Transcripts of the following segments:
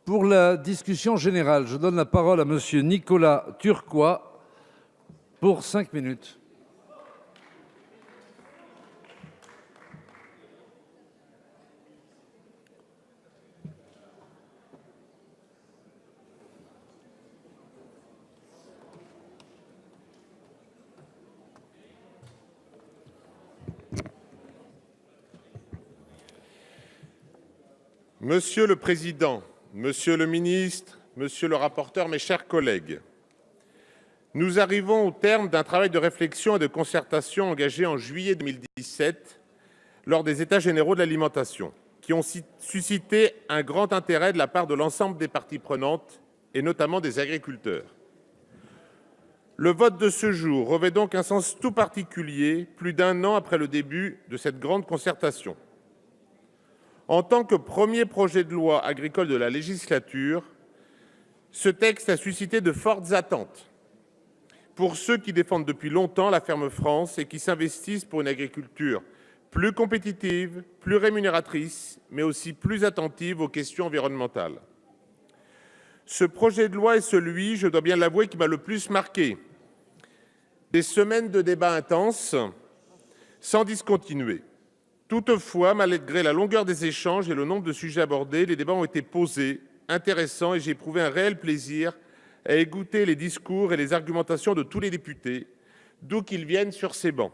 Pour la discussion générale, je donne la parole à Monsieur Nicolas Turquois pour 5 minutes. Monsieur le Président, Monsieur le Ministre, Monsieur le rapporteur, mes chers collègues, nous arrivons au terme d'un travail de réflexion et de concertation engagé en juillet 2017 lors des États généraux de l'alimentation, qui ont suscité un grand intérêt de la part de l'ensemble des parties prenantes, et notamment des agriculteurs. Le vote de ce jour revêt donc un sens tout particulier, plus d'1 an après le début de cette grande concertation. En tant que premier projet de loi agricole de la législature, ce texte a suscité de fortes attentes pour ceux qui défendent depuis longtemps la ferme France et qui s'investissent pour une agriculture plus compétitive, plus rémunératrice, mais aussi plus attentive aux questions environnementales. Ce projet de loi est celui, je dois bien l'avouer, qui m'a le plus marqué. Des semaines de débats intenses, sans discontinuer. Toutefois, malgré la longueur des échanges et le nombre de sujets abordés, les débats ont été posés, intéressants, et j'ai éprouvé un réel plaisir à écouter les discours et les argumentations de tous les députés, d'où qu'ils viennent sur ces bancs.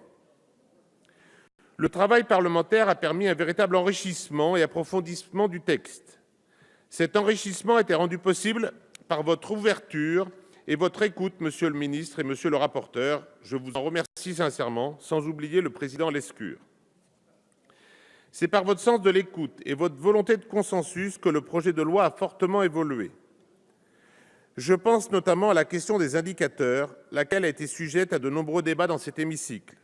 Le travail parlementaire a permis un véritable enrichissement et approfondissement du texte. Cet enrichissement a été rendu possible par votre ouverture et votre écoute, Monsieur le ministre et Monsieur le rapporteur. Je vous en remercie sincèrement, sans oublier le président Lescure. C'est par votre sens de l'écoute et votre volonté de consensus que le projet de loi a fortement évolué. Je pense notamment à la question des indicateurs, laquelle a été sujette à de nombreux débats dans cet hémicycle.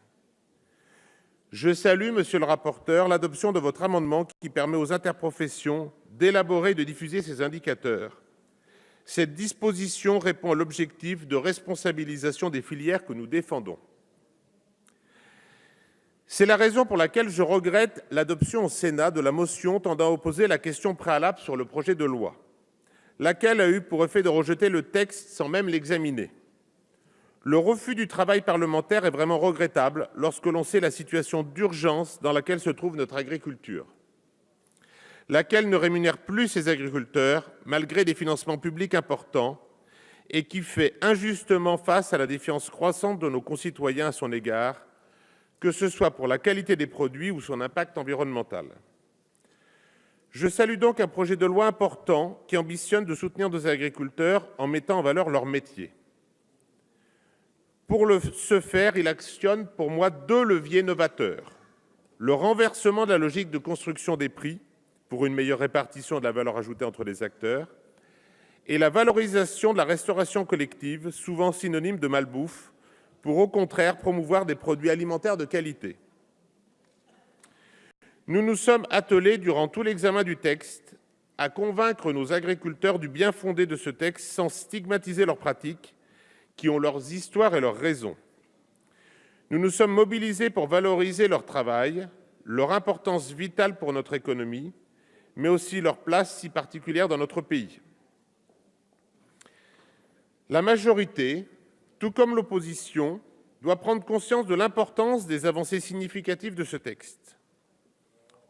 Je salue, Monsieur le rapporteur, l'adoption de votre amendement qui permet aux interprofessions d'élaborer et de diffuser ces indicateurs. Cette disposition répond à l'objectif de responsabilisation des filières que nous défendons. C'est la raison pour laquelle je regrette l'adoption au Sénat de la motion tendant à opposer la question préalable sur le projet de loi, laquelle a eu pour effet de rejeter le texte sans même l'examiner. Le refus du travail parlementaire est vraiment regrettable lorsque l'on sait la situation d'urgence dans laquelle se trouve notre agriculture, laquelle ne rémunère plus ses agriculteurs malgré des financements publics importants et qui fait injustement face à la défiance croissante de nos concitoyens à son égard, que ce soit pour la qualité des produits ou son impact environnemental. Je salue donc un projet de loi important qui ambitionne de soutenir nos agriculteurs en mettant en valeur leur métier. Pour ce faire, il actionne pour moi 2 leviers novateurs. Le renversement de la logique de construction des prix pour une meilleure répartition de la valeur ajoutée entre les acteurs et la valorisation de la restauration collective, souvent synonyme de malbouffe, pour au contraire promouvoir des produits alimentaires de qualité. Nous nous sommes attelés durant tout l'examen du texte à convaincre nos agriculteurs du bien fondé de ce texte sans stigmatiser leurs pratiques, qui ont leurs histoires et leurs raisons. Nous nous sommes mobilisés pour valoriser leur travail, leur importance vitale pour notre économie, mais aussi leur place si particulière dans notre pays. La majorité, tout comme l'opposition, doit prendre conscience de l'importance des avancées significatives de ce texte.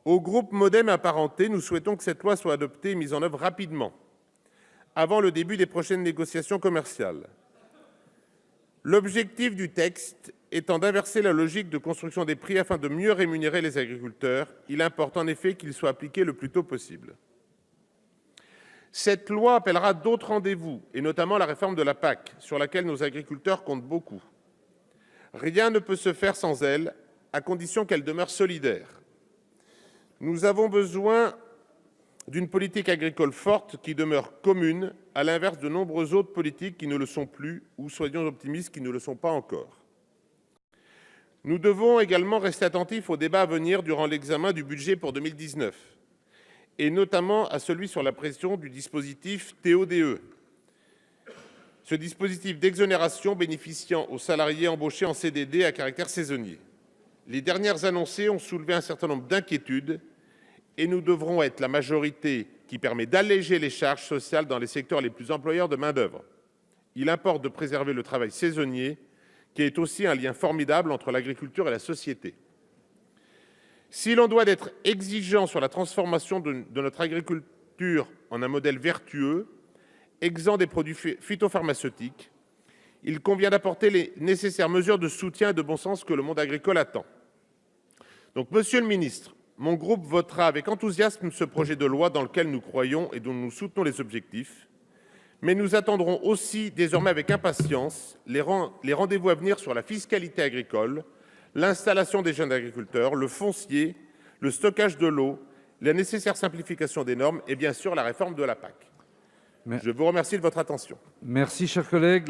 Au groupe MoDem apparenté, nous souhaitons que cette loi soit adoptée et mise en œuvre rapidement, avant le début des prochaines négociations commerciales. L'objectif du texte étant d'inverser la logique de construction des prix afin de mieux rémunérer les agriculteurs, il importe en effet qu'il soit appliqué le plus tôt possible. Cette loi appellera d'autres rendez-vous, et notamment la réforme de la PAC, sur laquelle nos agriculteurs comptent beaucoup. Rien ne peut se faire sans elle, à condition qu'elle demeure solidaire. Nous avons besoin d'une politique agricole forte qui demeure commune, à l'inverse de nombreuses autres politiques qui ne le sont plus, ou soyons optimistes, qui ne le sont pas encore. Nous devons également rester attentifs aux débats à venir durant l'examen du budget pour 2019, et notamment à celui sur la pression du dispositif TO-DE, ce dispositif d'exonération bénéficiant aux salariés embauchés en CDD à caractère saisonnier. Les dernières annoncées ont soulevé un certain nombre d'inquiétudes et nous devrons être la majorité qui permet d'alléger les charges sociales dans les secteurs les plus employeurs de main-d'œuvre. Il importe de préserver le travail saisonnier, qui est aussi un lien formidable entre l'agriculture et la société. Si l'on doit être exigeant sur la transformation de notre agriculture en un modèle vertueux, exempt des produits phytopharmaceutiques, il convient d'apporter les nécessaires mesures de soutien et de bon sens que le monde agricole attend. Donc, Monsieur le ministre, mon groupe votera avec enthousiasme ce projet de loi dans lequel nous croyons et dont nous soutenons les objectifs. Mais nous attendrons aussi désormais avec impatience les rendez-vous à venir sur la fiscalité agricole, l'installation des jeunes agriculteurs, le foncier, le stockage de l'eau, la nécessaire simplification des normes et bien sûr la réforme de la PAC. Je vous remercie de votre attention. Merci, cher collègue.